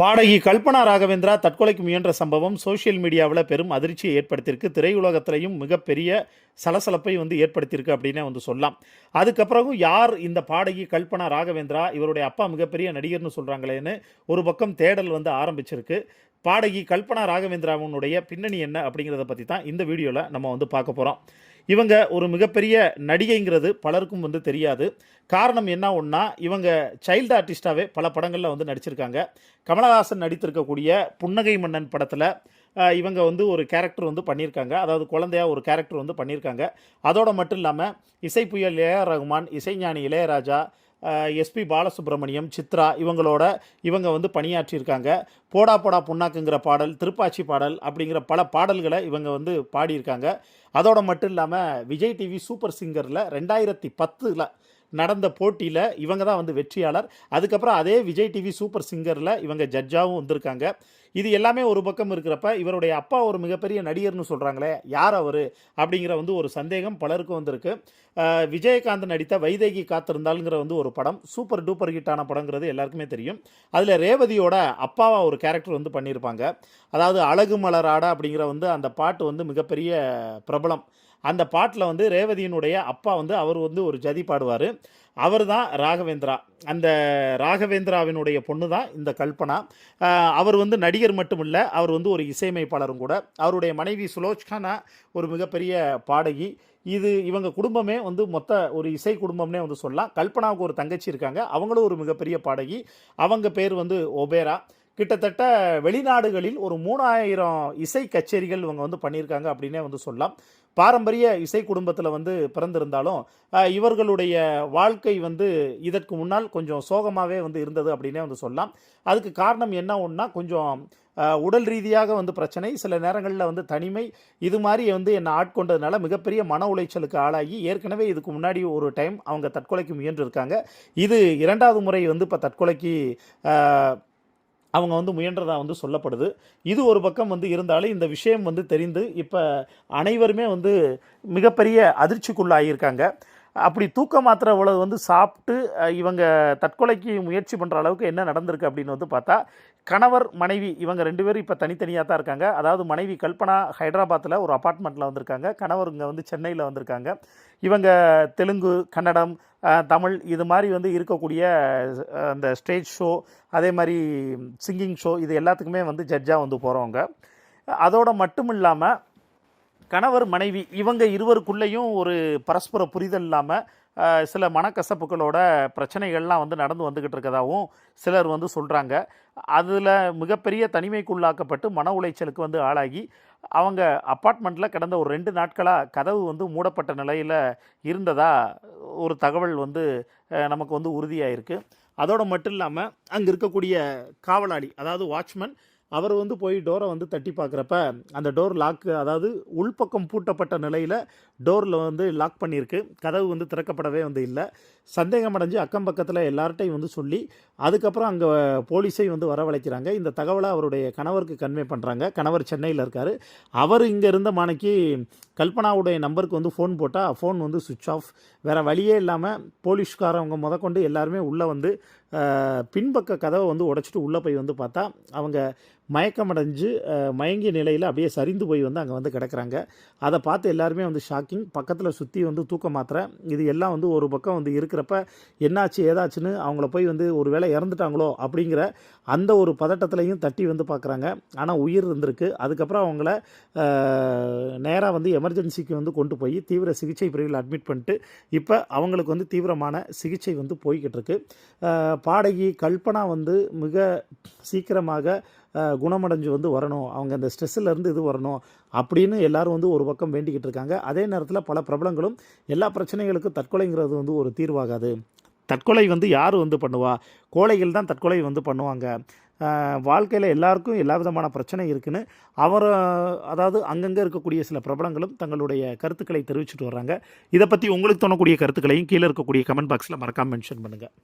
பாடகி கல்பனா ராகவேந்திரா தற்கொலைக்கு முயன்ற சம்பவம் சோஷியல் மீடியாவில் பெரும் அதிர்ச்சியை ஏற்படுத்தியிருக்கு. திரையுலகத்திலையும் மிகப்பெரிய சலசலப்பை ஏற்படுத்தியிருக்கு அப்படின்னே சொல்லலாம். அதுக்கப்புறம் யார் இந்த பாடகி கல்பனா ராகவேந்திரா, இவருடைய அப்பா மிகப்பெரிய நடிகர்னு சொல்கிறாங்களேன்னு ஒரு பக்கம் தேடல் ஆரம்பிச்சிருக்கு. பாடகி கல்பனா ராகவேந்திராவினுடைய பின்னணி என்ன அப்படிங்கிறத பற்றி தான் இந்த வீடியோவில் நம்ம பார்க்க போகிறோம். இவங்க ஒரு மிகப்பெரிய நடிகைங்கிறது பலருக்கும் தெரியாது. காரணம் என்ன ஒன்றா, இவங்க சைல்டு ஆர்டிஸ்டாகவே பல படங்களில் நடிச்சிருக்காங்க. கமலஹாசன் நடித்திருக்கக்கூடிய புன்னகை மன்னன் படத்தில் இவங்க ஒரு கேரக்டர் பண்ணியிருக்காங்க. அதாவது குழந்தையாக ஒரு கேரக்டர் பண்ணியிருக்காங்க. அதோடு மட்டும் இல்லாமல் இசைப்புயல் ஏஆர் ரகுமான், இசைஞானி இளையராஜா, எஸ்பி பாலசுப்ரமணியம், சித்ரா இவங்க பணியாற்றியிருக்காங்க. போடா போடா புண்ணாக்குங்கிற பாடல், திருப்பாச்சி பாடல் அப்படிங்கிற பல பாடல்களை இவங்க பாடியிருக்காங்க. அதோடு மட்டும் இல்லாமல் விஜய் டிவி சூப்பர் சிங்கரில் 2010 நடந்த போட்டியில் இவங்க தான் வெற்றியாளர். அதுக்கப்புறம் அதே விஜய் டிவி சூப்பர் சிங்கரில் இவங்க ஜட்ஜாகவும் வந்திருக்காங்க. இது எல்லாமே ஒரு பக்கம் இருக்கிறப்ப, இவருடைய அப்பா ஒரு மிகப்பெரிய நடிகர்னு சொல்கிறாங்களே, யார் அவர் அப்படிங்கிற ஒரு சந்தேகம் பலருக்கும் வந்திருக்கு. விஜயகாந்த் நடித்த வைதேகி காத்திருந்தாளுங்கிற ஒரு படம் சூப்பர் டூப்பர் ஹிட்டான படங்கிறது எல்லாருக்குமே தெரியும். அதில் ரேவதியோட அப்பாவா ஒரு கேரக்டர் பண்ணியிருப்பாங்க. அதாவது அழகு மலராட அப்படிங்கிற அந்த பாட்டு மிகப்பெரிய பிரபலம். அந்த பாட்டில் ரேவதியினுடைய அப்பா அவர் ஒரு ஜதி பாடுவார். அவர் தான் ராகவேந்திரா. அந்த ராகவேந்திராவினுடைய பொண்ணு தான் இந்த கல்பனா. அவர் நடிகர் மட்டும் இல்லை, அவர் ஒரு இசையமைப்பாளரும் கூட. அவருடைய மனைவி சுலோச்சனா ஒரு மிகப்பெரிய பாடகி. இவங்க குடும்பமே மொத்த ஒரு இசை குடும்பம்னே சொல்லலாம். கல்பனாவுக்கு ஒரு தங்கச்சி இருக்காங்க, அவங்களும் ஒரு மிகப்பெரிய பாடகி. அவங்க பேர் ஒபேரா. கிட்டத்தட்ட வெளிநாடுகளில் ஒரு 3000 இசை கச்சேரிகள் இவங்க பண்ணியிருக்காங்க அப்படின்னே சொல்லலாம். பாரம்பரிய இசை குடும்பத்தில் பிறந்திருந்தாலும் இவர்களுடைய வாழ்க்கை இதற்கு முன்னால் கொஞ்சம் சோகமாகவே இருந்தது அப்படின்னே சொல்லலாம். அதுக்கு காரணம் என்ன ஒன்றா, கொஞ்சம் உடல் ரீதியாக பிரச்சனை, சில நேரங்களில் தனிமை, இது மாதிரி என்னை ஆட்கொண்டதுனால மிகப்பெரிய மன உளைச்சலுக்கு ஆளாகி ஏற்கனவே இதுக்கு முன்னாடி ஒரு டைம் அவங்க தற்கொலைக்கு முயன்றிருக்காங்க. இது 2வது முறை இப்போ தற்கொலைக்கு அவங்க முயன்றதாக சொல்லப்படுது. இது ஒரு பக்கம் இருந்தாலும் இந்த விஷயம் தெரிந்து இப்போ அனைவருமே மிகப்பெரிய அதிர்ச்சிக்குள்ளாகியிருக்காங்க. அப்படி தூக்க மாத்திரை இவ்வளவு சாப்பிட்டு இவங்க தற்கொலைக்கு முயற்சி பண்ணுற அளவுக்கு என்ன நடந்திருக்கு அப்படின்னு பார்த்தா, கணவர் மனைவி இவங்க 2 பேரும் இப்போ தனித்தனியாக தான் இருக்காங்க. அதாவது மனைவி கல்பனா ஹைதராபாத்தில் ஒரு அப்பார்ட்மெண்ட்டில் வந்திருக்காங்க. கணவர் இங்கே சென்னையில் வந்திருக்காங்க. இவங்க தெலுங்கு, கன்னடம், தமிழ் இது மாதிரி இருக்கக்கூடிய அந்த ஸ்டேஜ் ஷோ, அதே மாதிரி சிங்கிங் ஷோ, இது எல்லாத்துக்குமே ஜட்ஜாக போகிறவங்க. அதோடு மட்டும் இல்லாமல் கணவர் மனைவி இவங்க இருவருக்குள்ளேயும் ஒரு பரஸ்பர புரிதல் இல்லாமல் சில மனக்கசப்புகளோட பிரச்சனைகள்லாம் நடந்து வந்துக்கிட்டு இருக்கதாகவும் சிலர் சொல்கிறாங்க. அதில் மிகப்பெரிய தனிமைக்குள்ளாக்கப்பட்டு மன உளைச்சலுக்கு ஆளாகி அவங்க அப்பார்ட்மெண்ட்டில் கடந்த ஒரு 2 நாட்களாக கதவு மூடப்பட்ட நிலையில் இருந்ததா ஒரு தகவல் நமக்கு உறுதியாயிருக்கு. அதோடு மட்டும் இல்லாமல் அங்கே இருக்கக்கூடிய காவலாளி, அதாவது வாட்ச்மேன், அவர் போய் டோரை தட்டி பார்க்குறப்ப அந்த டோர் லாக், அதாவது உள்பக்கம் பூட்டப்பட்ட நிலையில் டோரில் லாக் பண்ணியிருக்கு. கதவு திறக்கப்படவே இல்லை. சந்தேகம் அடைஞ்சு அக்கம் பக்கத்தில் எல்லார்ட்டையும் சொல்லி அதுக்கப்புறம் அங்கே போலீஸை வரவழைக்கிறாங்க. இந்த தகவலை அவருடைய கணவருக்கு கன்வே பண்ணுறாங்க. கணவர் சென்னையில் இருக்கார். அவர் இங்கே இருந்த மானைக்கு கல்பனாவுடைய நம்பருக்கு ஃபோன் போட்டால் ஃபோன் சுவிட்ச் ஆஃப். வேறு வழியே இல்லாமல் போலீஸ்காரவங்க முதற்கொண்டு எல்லாருமே உள்ளே பின்பக்க கதவை உடைச்சிட்டு உள்ளே போய் பார்த்தா அவங்க மயக்கமடைஞ்சு மயங்கிய நிலையில் அப்படியே சரிந்து போய் அங்கே கிடக்கிறாங்க. அதை பார்த்து எல்லாருமே ஷாக்கிங். பக்கத்தில் சுற்றி தூக்க மாத்திரை இது எல்லாம் ஒரு பக்கம் இருக்கிறப்ப என்னாச்சு ஏதாச்சுன்னு அவங்கள போய் ஒரு வேளை இறந்துட்டாங்களோ அப்படிங்கிற அந்த ஒரு பதட்டத்திலையும் தட்டி பார்க்குறாங்க. ஆனால் உயிர் இருந்திருக்கு. அதுக்கப்புறம் அவங்கள நேராக எமர்ஜென்சிக்கு கொண்டு போய் தீவிர சிகிச்சை பிரிவில் அட்மிட் பண்ணிட்டு இப்போ அவங்களுக்கு தீவிரமான சிகிச்சை போய்கிட்டு இருக்கு. பாடகி கல்பனா மிக சீக்கிரமாக குணமடைஞ்சு வரணும், அவங்க அந்த ஸ்ட்ரெஸ்ஸிலேருந்து இது வரணும் அப்படின்னு எல்லோரும் ஒரு பக்கம் வேண்டிக்கிட்டு இருக்காங்க. அதே நேரத்தில் பல பிரபலங்களும் எல்லா பிரச்சனைகளுக்கும் தற்கொலைங்கிறது ஒரு தீர்வாகாது, தற்கொலை யார் பண்ணுவா, கோழைகள் தான் தற்கொலை பண்ணுவாங்க, வாழ்க்கையில் எல்லாருக்கும் எல்லா விதமான பிரச்சனை இருக்குன்னு அதாவது அங்கங்கே இருக்கக்கூடிய சில பிரபலங்களும் தங்களுடைய கருத்துக்களை தெரிவிச்சுட்டு வர்றாங்க. இதை பற்றி உங்களுக்கு தோணக்கூடிய கருத்துக்களையும் கீழே இருக்கக்கூடிய கமெண்ட் பாக்ஸில் மறக்காமல் மென்ஷன் பண்ணுங்கள்.